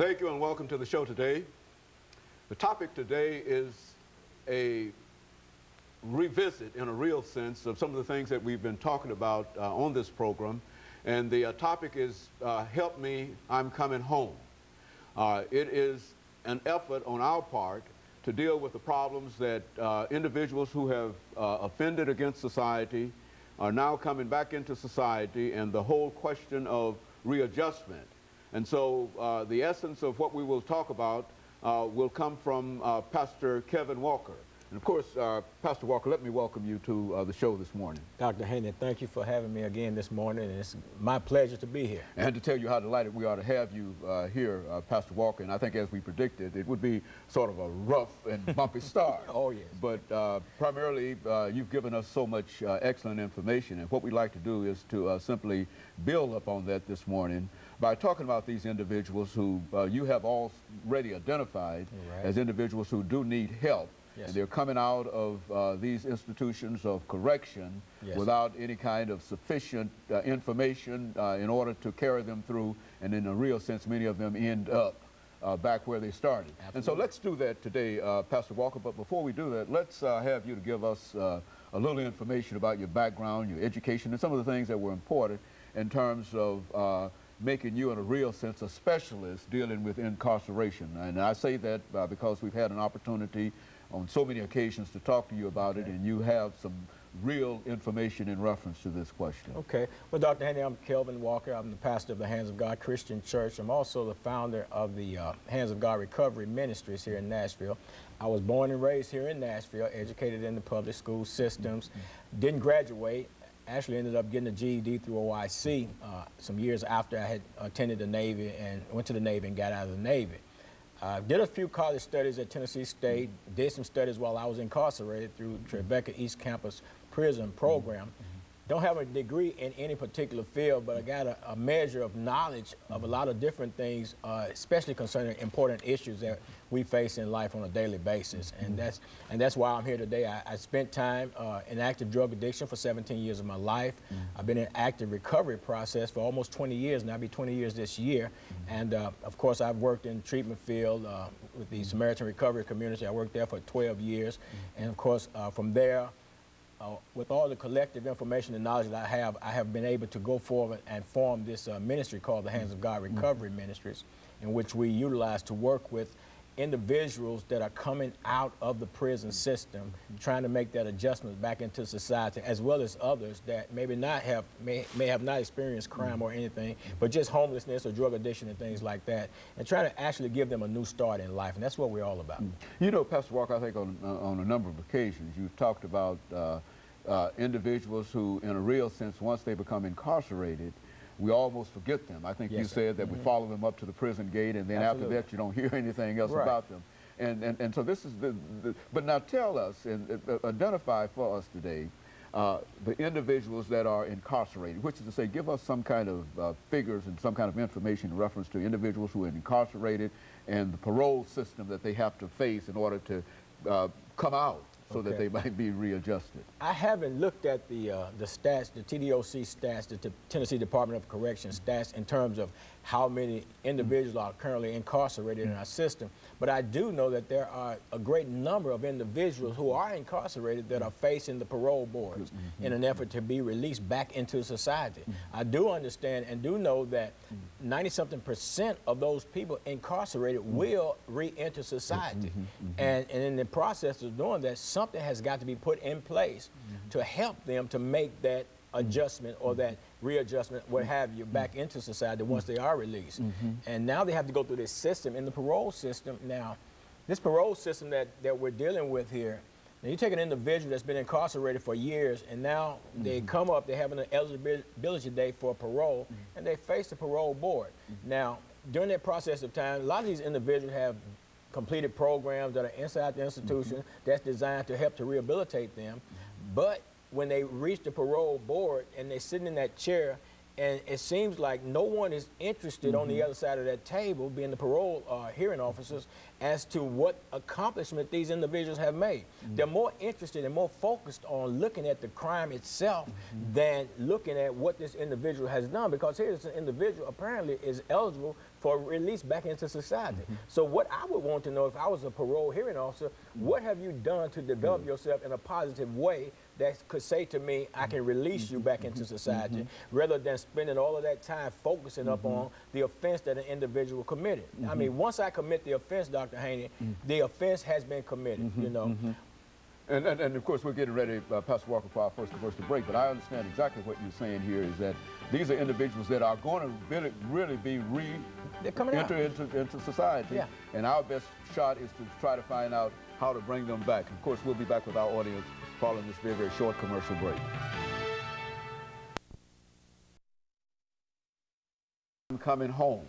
Thank you and welcome to the show today. The topic today is a revisit, in a real sense, of some of the things that we've been talking about on this program. And the topic is Help Me, I'm Coming Home. It is an effort on our part to deal with the problems that individuals who have offended against society are now coming back into society, and the whole question of readjustment. And so the essence of what we will talk about will come from Pastor KWalker. And of course, Pastor Walker, let me welcome you to the show this morning. Dr. Haney, thank you for having me again this morning, and it's my pleasure to be here. And to tell you how delighted we are to have you here, Pastor Walker. And I think as we predicted, it would be sort of a rough and bumpy start. Oh, yes. But primarily, you've given us so much excellent information, and what we'd like to do is to simply build upon that this morning by talking about these individuals who you have already identified as individuals who do need help. Yes. And they're coming out of these institutions of correction without any kind of sufficient information in order to carry them through, and in a real sense, many of them end up back where they started. Absolutely. And so let's do that today, Pastor Walker, but before we do that, let's have you to give us a little information about your background, your education, and some of the things that were important in terms of making you, in a real sense, a specialist dealing with incarceration. And I say that because we've had an opportunity on so many occasions to talk to you about it, and you have some real information in reference to this question. Okay. Well, Dr. Haney, I'm KWalker. I'm the pastor of the Hands of God Christian Church. I'm also the founder of the Hands of God Recovery Ministries here in Nashville. I was born and raised here in Nashville, educated in the public school systems, didn't graduate. Actually ended up getting a GED through OIC some years after I had attended the Navy and went to the Navy and got out of the Navy. Did a few college studies at Tennessee State, did some studies while I was incarcerated through Tribeca East Campus prison program. Don't have a degree in any particular field, but I got a measure of knowledge of a lot of different things, especially concerning important issues that we face in life on a daily basis. And that's why I'm here today. I spent time in active drug addiction for 17 years of my life. I've been in active recovery process for almost 20 years, and I'll be 20 years this year. And of course, I've worked in the treatment field with the Samaritan Recovery Community. I worked there for 12 years. And of course, from there, with all the collective information and knowledge that I have been able to go forward and form this ministry called the Hands of God Recovery Ministries, in which we utilize to work with individuals that are coming out of the prison system, trying to make that adjustment back into society, as well as others that maybe may have not experienced crime or anything, but just homelessness or drug addiction and things like that, and trying to actually give them a new start in life. And that's what we're all about. You know, Pastor Walker, I think on a number of occasions you've talked about individuals who, in a real sense, once they become incarcerated, we almost forget them. I think you said that we follow them up to the prison gate, and then after that you don't hear anything else about them. And so this is but now tell us and identify for us today the individuals that are incarcerated, which is to say, give us some kind of figures and some kind of information in reference to individuals who are incarcerated and the parole system that they have to face in order to come out, so that they might be readjusted. I haven't looked at the stats, the TDOC stats, the Tennessee Department of Corrections stats, in terms of how many individuals are currently incarcerated in our system. But I do know that there are a great number of individuals who are incarcerated that are facing the parole boards in an effort to be released back into society. I do understand and do know that 90-something% of those people incarcerated will re-enter society. And in the process of doing that, something has got to be put in place to help them to make that adjustment or that readjustment, what have you, back into society once they are released. And now they have to go through this system, in the parole system. Now, this parole system that we're dealing with here, now you take an individual that's been incarcerated for years, and now they come up, they have an eligibility date for parole, and they face the parole board. Now, during that process of time, a lot of these individuals have completed programs that are inside the institution that's designed to help to rehabilitate them. But when they reach the parole board and they're sitting in that chair, And it seems like no one is interested on the other side of that table, being the parole hearing officers, as to what accomplishment these individuals have made. They're more interested and more focused on looking at the crime itself than looking at what this individual has done, because here's an individual apparently is eligible for release back into society. So what I would want to know, if I was a parole hearing officer, what have you done to develop yourself in a positive way that could say to me, I can release you back into society, rather than spending all of that time focusing up on the offense that an individual committed. I mean, once I commit the offense, Dr. Haney, the offense has been committed, you know. And of course, we're getting ready, Pastor Walker, for our first commercial break, but I understand exactly what you're saying here is that these are individuals that are going to really be enter into society. Yeah. And our best shot is to try to find out how to bring them back. Of course, we'll be back with our audience following this very, very short commercial break. I'm coming home.